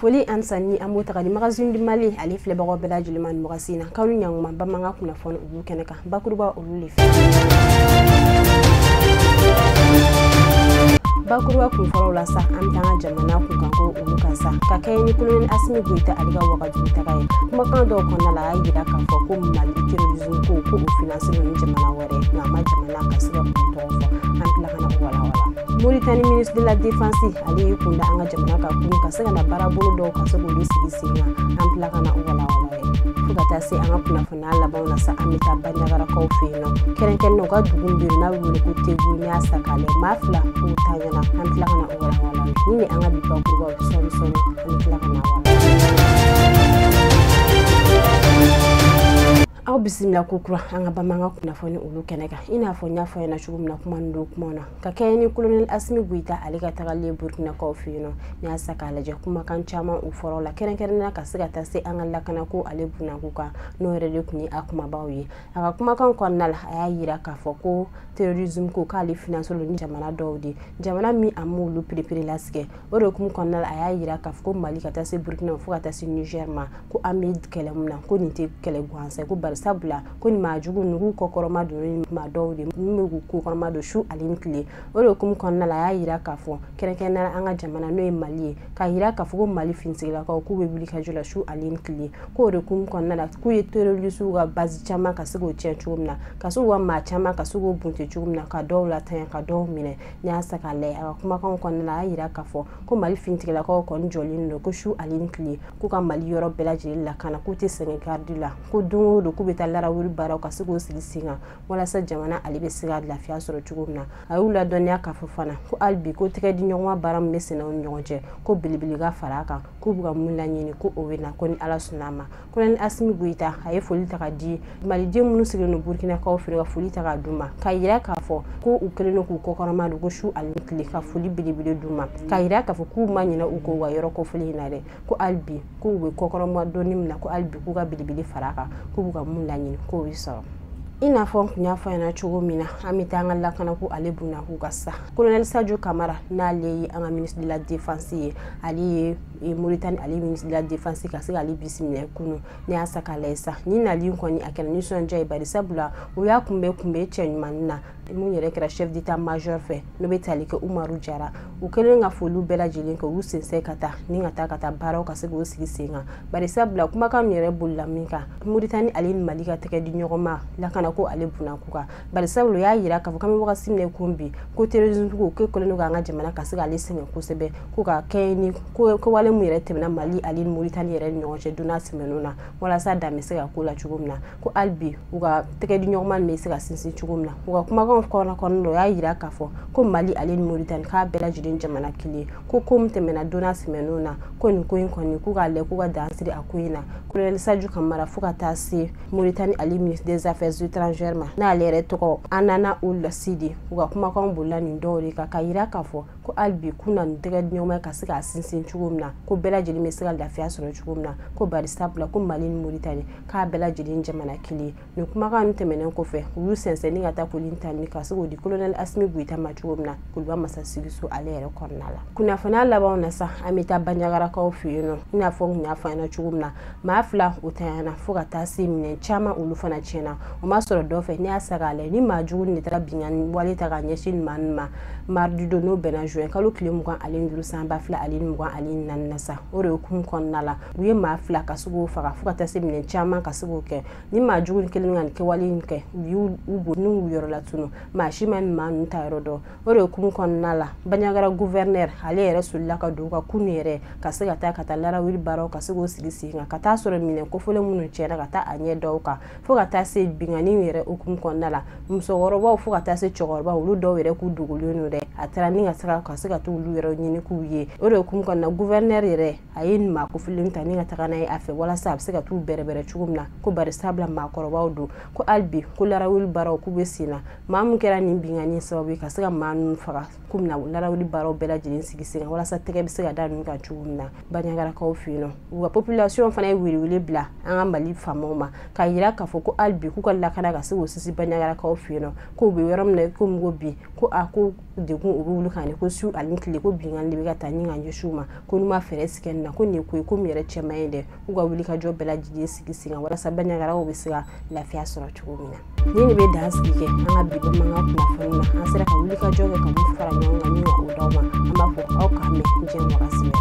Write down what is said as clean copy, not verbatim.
foli ansani amota kadi magazine di Mali ali fle bago bela juliman mugasina kanu nyanguma bamanga kuna fon ubu keneka bakuruba ululi bakuruba kun folo la sa amtanga jamana ku kango ulukasa kakayni kulun asmi guita aliga wakati bitakaye kuma kan do konna la yida ka fo ko Mali terrorism ko finance no jamana wore na ma jamana kasira ko to fo ampla kana wala Mauritanie ministre de la défense ali kunda anga jamana ka kun kasira na barabolo do kasogo lisigisinga ampla kana wala fugata se anga kuna fana la bauna sa amita banyagara ko fino kerenken no ga dugumbiru na wule ko tegu nya sakale mafla ko tayana ampla kana wala ni anga bi ba ko sorry ampla kana wala au bisimila kukura anga bamanga kuna foni ulu keneka ina fonya foya na chugum na kumando kumona kakeni colonel Asmi Guita alika tagale Burkina Faso nya sakala je kuma kan chama u forola kerenken na kasiga tase anga lakana ko alebuna kuka no rede kuni akuma bawi aka kuma kan konnal ayira ka foko terrorism ko kali finance lo ni jamana dawdi jamana mi amulu prepare laske oro kum konnal ayira ka foko Mali katase Burkina Faso katase Niger ma ko amid kelemna ko nite kele gwanse ko sabula ko ni majugu nugu kokoroma do ni ma dawdi nugu kokoroma do shu alinkle oro kum konna la yira kafo kerekena anga jamana no Mali ka yira kafo Mali finsila ka ku bebuli ka jula shu alinkle ko oro kum konna la ku yeterolisu ga bazi chama ka sigo chechumna ka su wa ma chama ka sugo bunte chumna ka dawla tan ka do mine nya saka le kuma kan konna la yira kafo ko Mali finsila ka ko njolin no ko shu alinkle ku ka Mali yoro belaji la kana ku te Senegal dila ku dungo do kubeta lara wuri bara ka sigo sigisinga wala sa jamana alibe siga lafiya soro chugumna ayula donya ka fofana ko albi ko tike di nyoma baram mesena on nyonje ko bilibili ga faraka ko buga mulanyini ko owena ko ni ala sunama ko ni Asmi Guita aye foli taka di Mali de munu sigino no Burkina ka ofiri ga foli taka duma kayira ka fo ko ukeleno ku kokorama do go shu alikli ka foli bilibili duma kayira ka fo ku manyina uko wa yoro ko foli hinare ko albi ko we kokorama do nimna ko albi ku ga bilibili faraka ko buga mulanyini ko wiso ina fon kunya fana chugo mina amita ngalla kana ku alebuna ku gassa colonel Sadio Camara na leyi anga ministre de la défense ali Mauritanie ali ministre de la défense ka siga ali bisimile kunu ni asaka lesa ni na li ko ni akena ni sonja ibari sabula uya kumbe chenymanna mu yere kra chef d'état major fe no betali ke Umaru Jara u kelenga folu bela jilin ko usense kata ni ngata kata baro ka sigo sigisinga bari sabula kuma kan yere bulla minka Mauritanie ali Mali ka teke di nyogoma la kana ko alebuna kuka bari sabulu ya yira ka fukami waka simne kumbi ko terrorism ko ke koleno ga nga jamana ka siga lesene ko sebe ko ka keni ko wale mu yere temna Mali ali Mauritanie yere nyonje duna simenuna wala sa da mesega ko la chugumna ko albi uga teke di nyogoma mesega sinsin chugumna uga kuma ko no ya yira ka fo ko Mali ali Mauritanie ka bela jidin jamana kili ko temena duna simenuna ko ni ko ni ko ga le ko ga dansiri akuina ko le Sadio Camara fuka tasi Mauritanie ali ministre des affaires étrangères na lere toko anana ul sidi uga kuma kan bulani dori ka kayira ka fo ko albi kuna ndega nyoma ka siga sinsin chugumna ko bela jili mesiga lafiya soro chugumna ko bari stable ko Mali Mauritanie ka bela jili jamana kili no kuma kan temenen ko fe ulu sense ni ngata ko lintani ka sigo di colonel Asmi Guita ma chugumna kulwa masasigisu alere kornala kuna fana laba na sa amita banyagara ka ofino ina fo nya fana chugumna ma afla utayana fuga tasi minen chama ulu fana chena masoro dofe ni asagale ni majugu ni tara binyan wali taga nyeshin manma mardi do no bena joen kalu klimu kan alin duru samba fla alin mugan alin nannasa ore kum konnala uye ma fla kasugo faga fuka tasimne chama kasugo ke ni majugu ni kelingan ke wali nke yu ubu nu yoro latuno ma shiman man tayrodo ore kum konnala banyagara gouverneur ale rasulullah ka duka kunere kasiga ta katalara wil baro kasugo sigisinga kata soro mine ko fole munu chena kata anye doka fuka tasi bingani were okum konnala musogoroba fuka tase chogorba ulu do were ku dugulunu de atara ninga saka kasika tu ulu were nyini kuye ore okum konna gouverneur yere ayin ma ku filinta ninga takana afe wala sab sika tu bere chugumna ko bari sabla ma koroba udu ko albi ko lara wil baro ku besina mam mun kɛra nin bingani sababu ka se ka maa ninnu faga ko mina larawuli baaraw bɛɛ lajɛlen sigi sen kan walasa tɛgɛ bɛ se ka da ninnu kan cogo min na Banɲagarakaw fɛ yen nɔ u ka population fana ye wele bila an ka Mali faamaw ma ka yira k'a fɔ ko hali bi k'u ka lakana ka se k'o sisi Banɲagarakaw fɛ yen nɔ ko u bɛ yɔrɔ min na ko mugo bi ko ko degun u bɛ wuli ka ne ko su ani tile ko bingani de bɛ ka taa ni ka ɲɛsiw ma ko n'u ma fɛɛrɛ sigi nin na ko nin ye ko ye ko min yɛrɛ cɛ man ɲi dɛ k'u ka wuli ka jɔ bɛɛ lajɛlen sigi sen kan walasa Banɲagarakaw bɛ se ka lafiya sɔrɔ cogo min na ni de bɛ dan sigi kɛ an ka bi bamanankan kunnafoni na an sera ka wuli ka jɔ kɛ ka mun fara ɲɔgɔn kan ni o d'aw ma an b'a fɔ aw k'an mɛn diɲɛ wagati